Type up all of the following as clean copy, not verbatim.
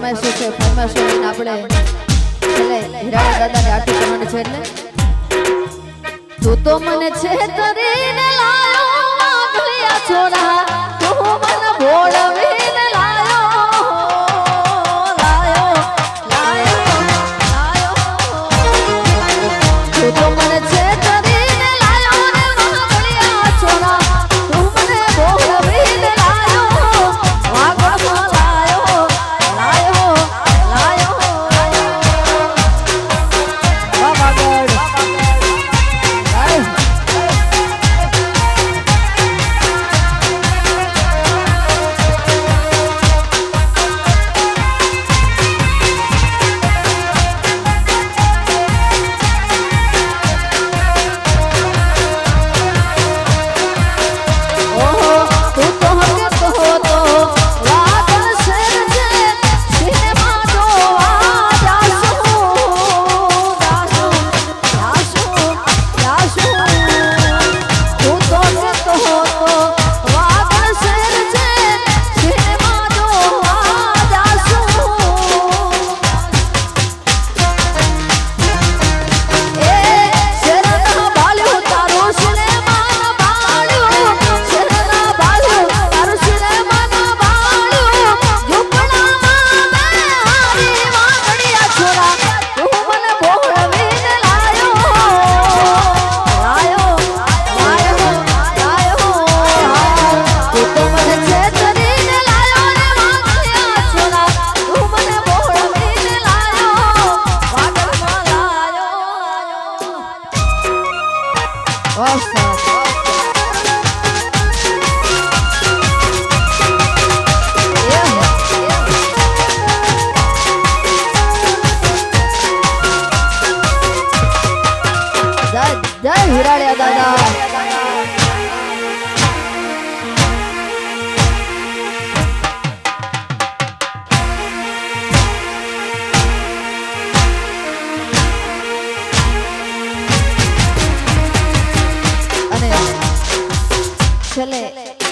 ફરમાઈશ છે ફરમાઈશ લઈને આપણે છેલ્લે હીરાળા દાદાની આરતી કરવાની છે એટલે તું તો મને છેતરીને લાયો વાઘલિયા છોરા તું મને ભોળવીને લાયો તું તો મને છેતરીને લાયો ને વાઘલિયા છોરા તું મને ભોળવીને લાયો વાઘમાં લાયો બાબા ગઢ જય હીરાળિયા દાદા છેલ્લે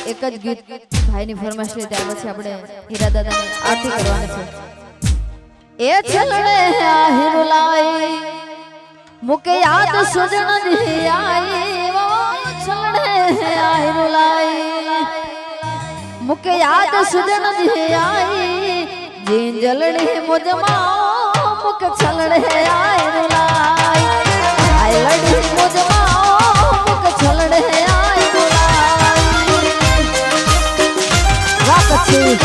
એક જ ગીત ભાઈની ફરમાઈશ છે ત્યાર પછી આપણે હીરા દાદાની આરતી કરવાની છે એ છલડે આ હિરુલાઈ મુકે યાદ સુજન જી આઈ વો છલડે આ હિરુલાઈ મુકે યાદ સુજન જી આઈ જીંજલડી મુજમાં મુક છલડે આ હિરુલાઈ આઈ લડી મુજમાં મુક છલડે આ પછી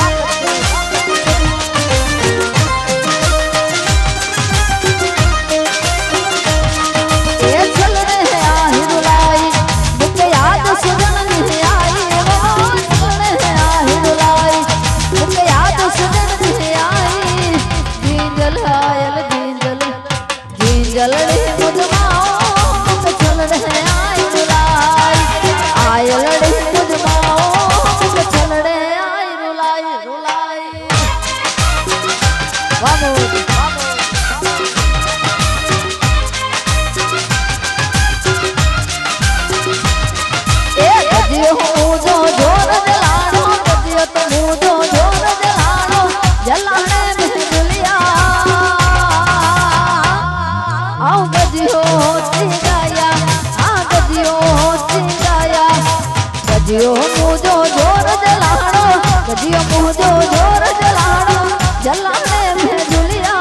गजियो मुझो जोर जलाड़ो गजियो मुझो जोर जलाड़ो जलाने में जुलिया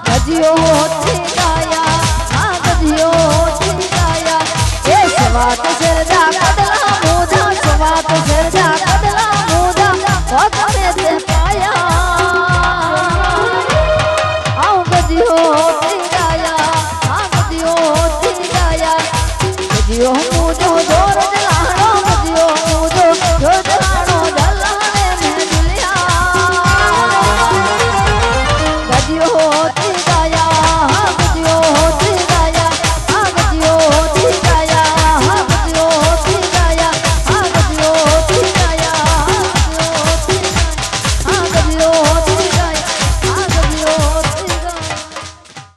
गजियो होती गाया हाँ गजियो होती गाया ये सवात सरजा कदला मुझा सवात सरजा कदला मुझा वक्त में दे पाया आओ गजियो होती गाया हाँ गजियो होती गाया गजियो